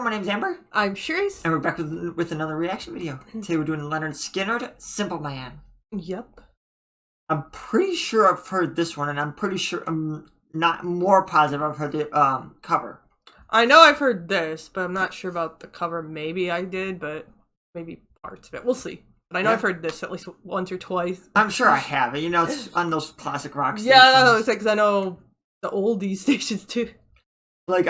my name's Amber. I'm Charisse. And we're back with another reaction video. Today we're doing Lynyrd Skynyrd, Simple Man. Yep. I'm pretty sure I've heard this one, and I'm pretty sure I'm not more positive I've heard the cover. I know I've heard this, but I'm not sure about the cover. Maybe I did, but maybe parts of it. We'll see. But I know I've heard this at least once or twice. I'm sure I have it. You know, it's on those classic rock stations. Yeah, because I know the oldies stations too. Like,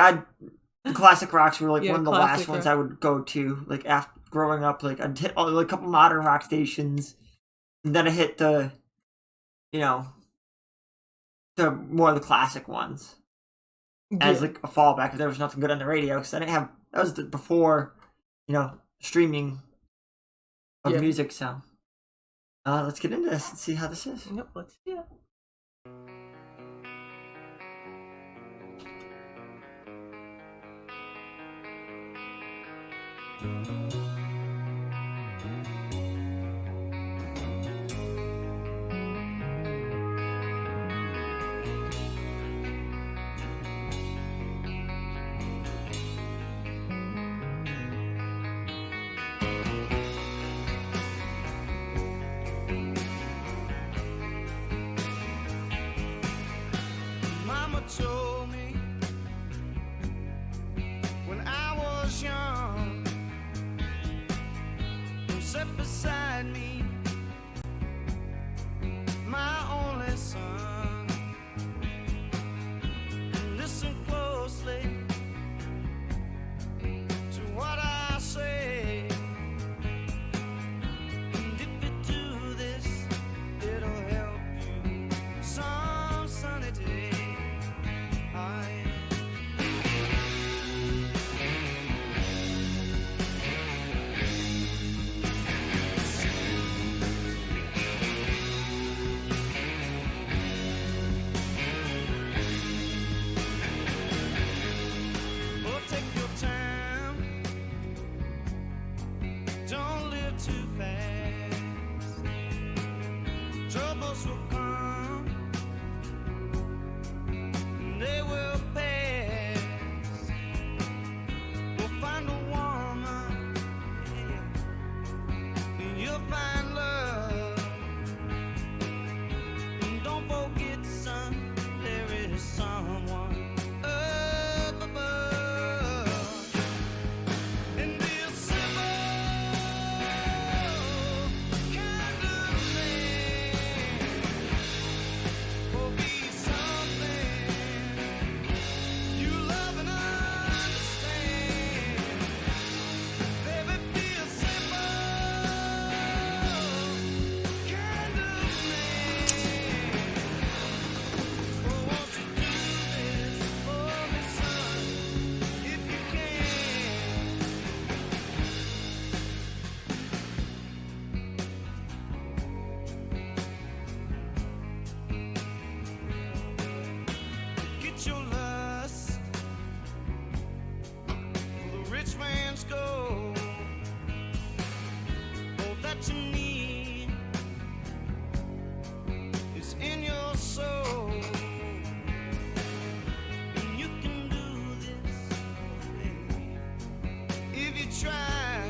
the classic rocks were like one of the last ones rock. I would go to. Like, after growing up, like, I'd hit a couple modern rock stations. And then I hit the, you know, the more of the classic ones. As like a fallback, because there was nothing good on the radio. Because I didn't have, that was before, you know, streaming of music. So, let's get into this and see how this is. Yep, let's see it. Mama told me when I was young, who sat beside me, my only son, and listen closely to what I say, and if you do this, it'll help you some sunny day. Don't live too fast. Troubles will come, and they will pass. We'll find a woman, and you'll find love. And don't forget, son, there is someone up above. And be a simple kind of man, or be something you love and understand. Baby, be a simple kind of man. Oh, won't you do this for me, son, if you can? Get your lust for the rich man's gold. All that you need is in your soul. And you can do this, baby, if you try.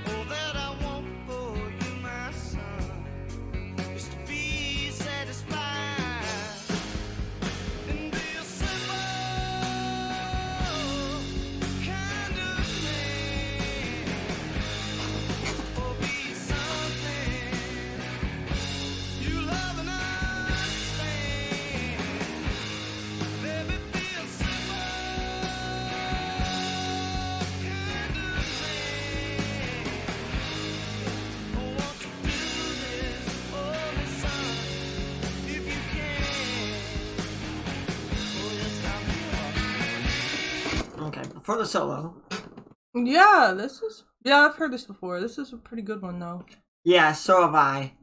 All that I want for you, my son, is to be satisfied and be a simple kind of man, or be something you love and understand. Baby, be a simple kind of man. Oh, won't you do this for me, son, if you can? Oh, yes, I'll be Okay, before the solo. Yeah, I've heard this before. This is a pretty good one though. Yeah, so have I.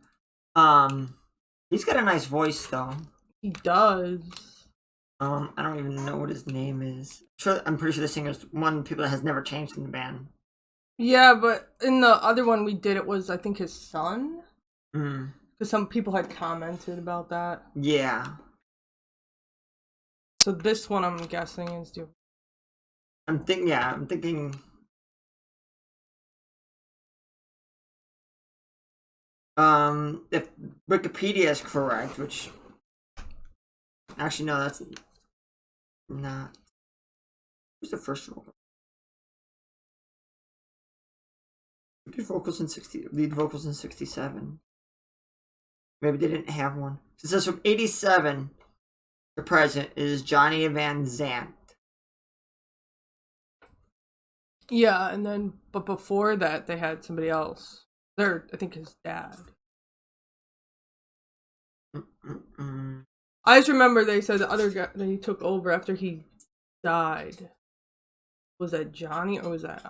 He's got a nice voice though. He does. I don't even know what his name is. I'm pretty sure the singer's one of the people that has never changed in the band. Yeah, but in the other one we did, it was, I think, his son. Mm. Because some people had commented about that. Yeah. So this one, I'm guessing, is different. I'm thinking. If Wikipedia is correct, which actually no, that's not. Who's the first vocal? Lead vocals in 67. Maybe they didn't have one. It says from 87 to present is Johnny Van Zant. Yeah, and then but before that they had somebody else. I think his dad. I just remember they said the other guy that he took over after he died. Was that Johnny or was that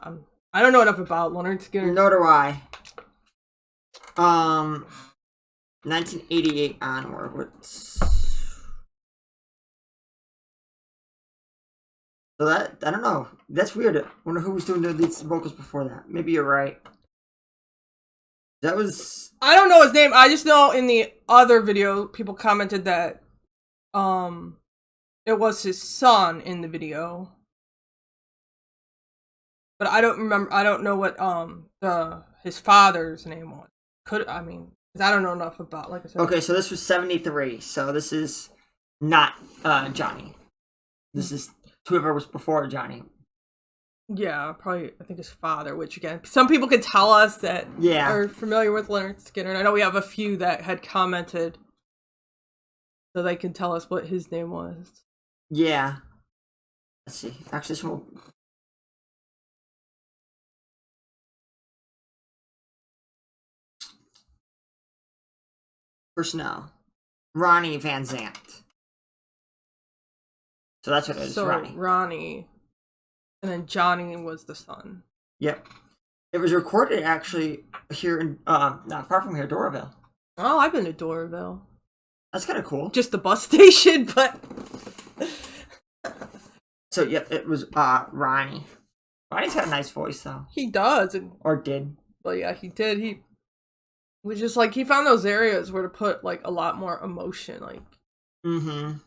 I don't know enough about Lynyrd Skynyrd. Nor do I. 1988 onward. So that I don't know. That's weird. I wonder who was doing the lead vocals before that. Maybe you're right. That was. I don't know his name. I just know in the other video people commented that it was his son in the video. But I don't remember. I don't know what his father's name was. Because I don't know enough about, like I said. Okay, so this was 73. So this is not Johnny. This is whoever was before Johnny. Yeah, probably. I think his father. Which again, some people could tell us that are familiar with Lynyrd Skynyrd. I know we have a few that had commented, so they can tell us what his name was. Yeah. Let's see. Actually, this one. Personnel. Ronnie Van Zant. So that's what it is, so Ronnie. Ronnie. And then Johnny was the son. Yep. It was recorded actually here in, not far from here, Doraville. Oh, I've been to Doraville. That's kind of cool. Just the bus station, but... So, yep, it was Ronnie. Ronnie's got a nice voice, though. He does. Or did. But yeah, he did. He was just like, he found those areas where to put like a lot more emotion. Like, you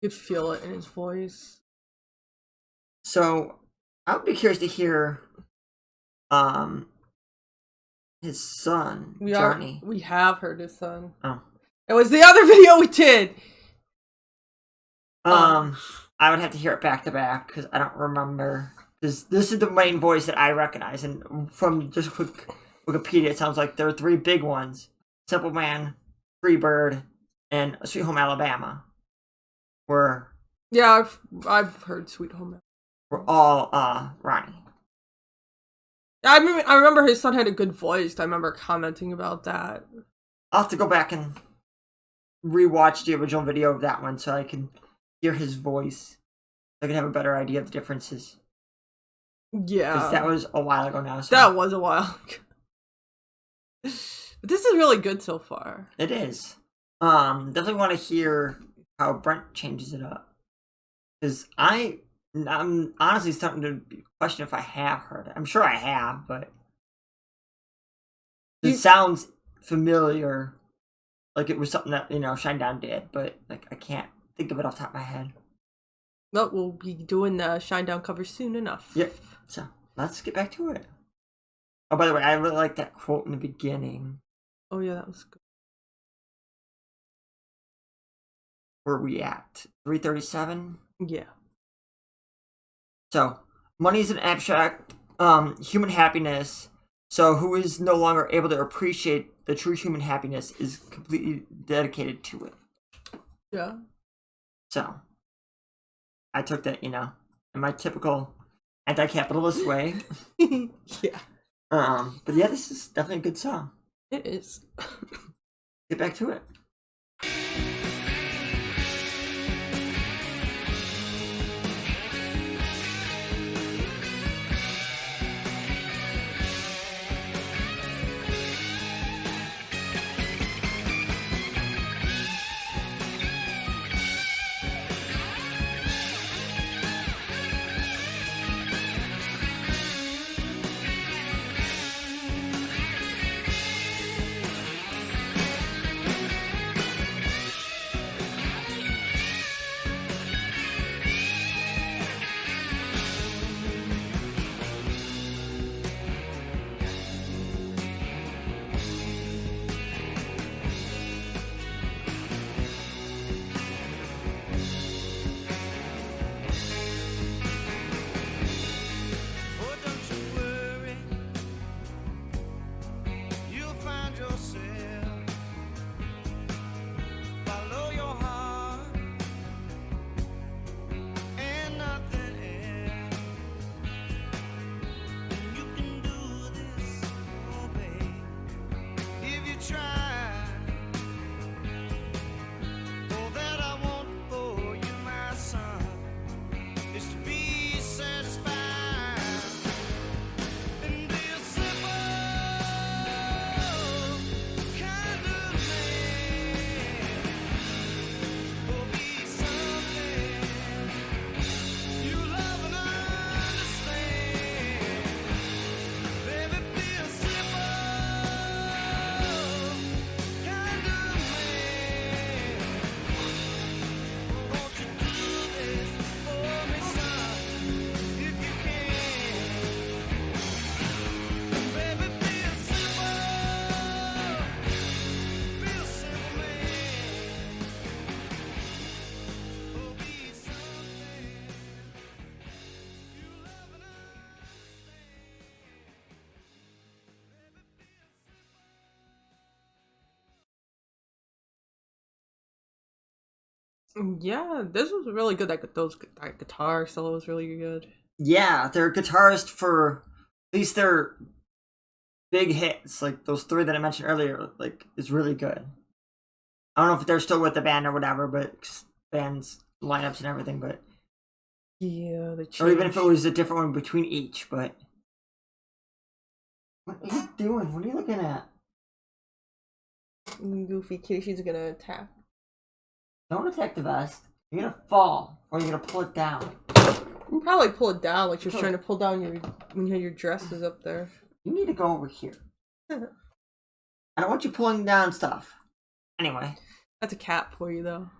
could feel it in his voice. So, I would be curious to hear his son, Johnny. We have heard his son. Oh. It was the other video we did. I would have to hear it back to back because I don't remember. Because this is the main voice that I recognize, and from just quick Wikipedia, it sounds like there are three big ones: Simple Man, Freebird, and Sweet Home Alabama. Yeah, I've heard Sweet Home. We're all Ronnie. I remember his son had a good voice. I remember commenting about that. I'll have to go back and rewatch the original video of that one so I can hear his voice. I can have a better idea of the differences. Yeah. Because that was a while ago now. So. That was a while ago. But this is really good so far. It is. Definitely want to hear how Brent changes it up. Because I'm honestly starting to question if I have heard it. I'm sure I have, but it sounds familiar. Like it was something that, Shinedown did, but like I can't think of it off the top of my head. Well, we'll be doing the Shinedown cover soon enough. Yep. So let's get back to it. Oh, by the way, I really like that quote in the beginning. Oh yeah, that was good. Where are we at? 337? Yeah. So, money is an abstract human happiness. So, who is no longer able to appreciate the true human happiness is completely dedicated to it. Yeah. So, I took that, in my typical anti-capitalist way. Yeah. But yeah, this is definitely a good song. It is. Get back to it. Yeah, this was really good. That guitar solo was really good. Yeah, their guitarist for at least their big hits, like those 3 that I mentioned earlier, like is really good. I don't know if they're still with the band or whatever, but bands lineups and everything, but yeah, they changed. Or even if it was a different one between each, but what are you doing? What are you looking at? Goofy kitty, she's gonna attack. Don't attack the vest. You're gonna fall, or you're gonna pull it down. You probably pull it down like you're trying to pull down when you had your dresses up there. You need to go over here. I don't want you pulling down stuff. Anyway. That's a cat for you, though.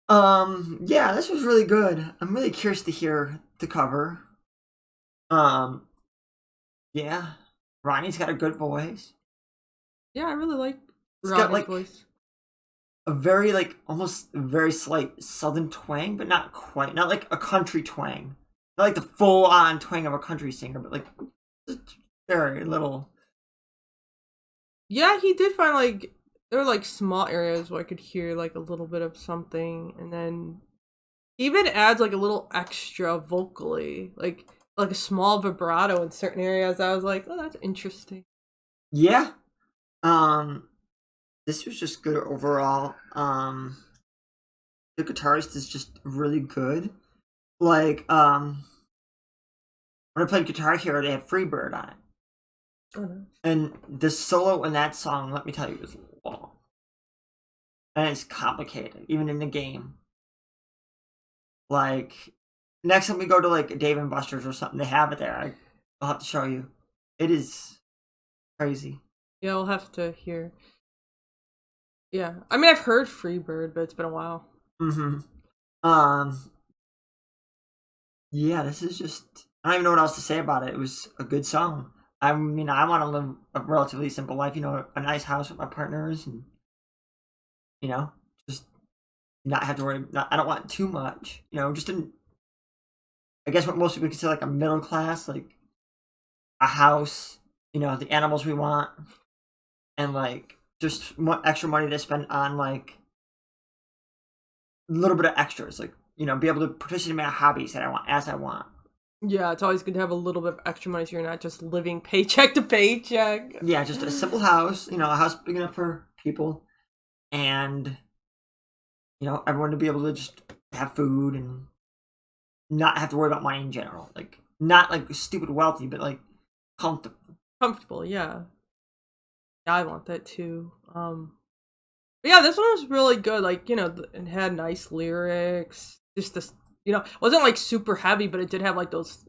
Yeah, this was really good. I'm really curious to hear the cover. Yeah. Ronnie's got a good voice. Yeah, I really like Ronnie's voice. A very, like, almost very slight southern twang, but not quite. Not like a country twang. Not like the full-on twang of a country singer, but like, just very little. Yeah, he did find, like, there were, like, small areas where I could hear, like, a little bit of something, and then he even adds, like, a little extra vocally, like a small vibrato in certain areas. I was like, oh, that's interesting. Yeah. This was just good overall. The guitarist is just really good. Like, when I played Guitar Hero, they had Freebird on it. Oh, and the solo in that song, let me tell you, was long. And it's complicated, even in the game. Like, next time we go to, like, Dave & Buster's or something, they have it there. I'll have to show you. It is crazy. Yeah, I'll have to hear. Yeah. I mean, I've heard Freebird, but it's been a while. Mm-hmm. Yeah, this is just... I don't even know what else to say about it. It was a good song. I mean, I want to live a relatively simple life, you know, a nice house with my partners and, you know, just not have to worry. I don't want too much, you know, just I guess what most people consider like a middle class, like a house, you know, the animals we want, and like just extra money to spend on like a little bit of extras, like, you know, be able to participate in my hobbies that I want as I want. Yeah, it's always good to have a little bit of extra money so you're not just living paycheck to paycheck. Yeah, just a simple house, you know, a house big enough for people, and, you know, everyone to be able to just have food and not have to worry about money in general. Like, not like stupid wealthy, but like comfortable. Comfortable, yeah. Yeah, I want that too. But yeah, this one was really good. Like, you know, it had nice lyrics. Just this, you know, it wasn't like super heavy, but it did have like those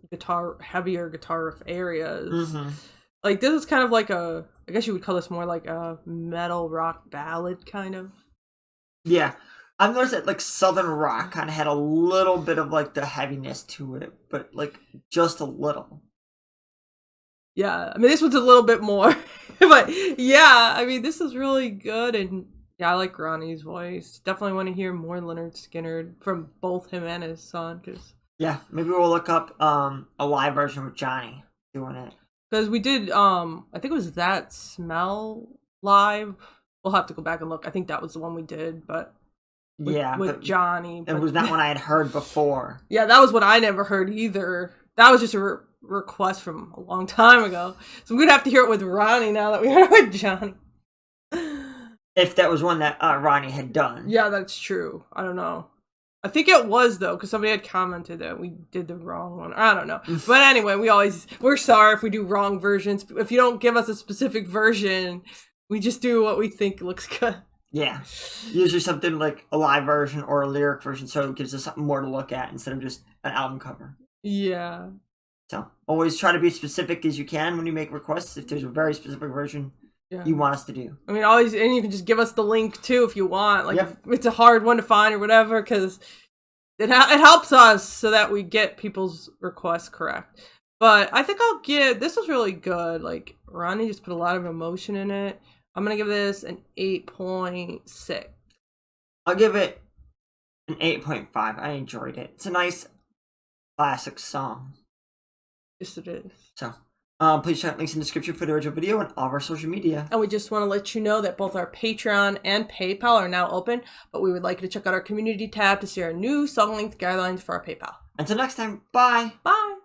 heavier guitar riff areas. Mm-hmm. Like, this is kind of like I guess you would call this more like a metal rock ballad kind of. Yeah. I've noticed that like Southern rock kind of had a little bit of like the heaviness to it, but like just a little. Yeah, I mean, this one's a little bit more, but yeah, I mean, this is really good, and yeah, I like Ronnie's voice. Definitely want to hear more Lynyrd Skynyrd from both him and his son, cause yeah, maybe we'll look up a live version with Johnny doing it. Because we did, I think it was That Smell live. We'll have to go back and look. I think that was the one we did, but with Johnny. It was that one I had heard before. Yeah, that was what I never heard either. That was just a request from a long time ago. So I'm gonna have to hear it with Ronnie now that we heard it with Johnny. If that was one that Ronnie had done. Yeah, that's true. I don't know. I think it was, though, because somebody had commented that we did the wrong one. I don't know. But anyway, we're sorry if we do wrong versions. If you don't give us a specific version, we just do what we think looks good. Yeah. Usually something like a live version or a lyric version, so it gives us something more to look at instead of just an album cover. Yeah. So always try to be as specific as you can when you make requests. If there's a very specific version you want us to do. I mean, always, and you can just give us the link too if you want. Like, if it's a hard one to find or whatever, because it helps us so that we get people's requests correct. But I think this was really good. Like, Ronnie just put a lot of emotion in it. I'm gonna give this an 8.6. I'll give it an 8.5. I enjoyed it. It's a nice classic song. Yes, it is. So, Please check links in the description for the original video and all of our social media. And we just want to let you know that both our Patreon and PayPal are now open, but we would like you to check out our community tab to see our new song length guidelines for our PayPal. Until next time, bye! Bye!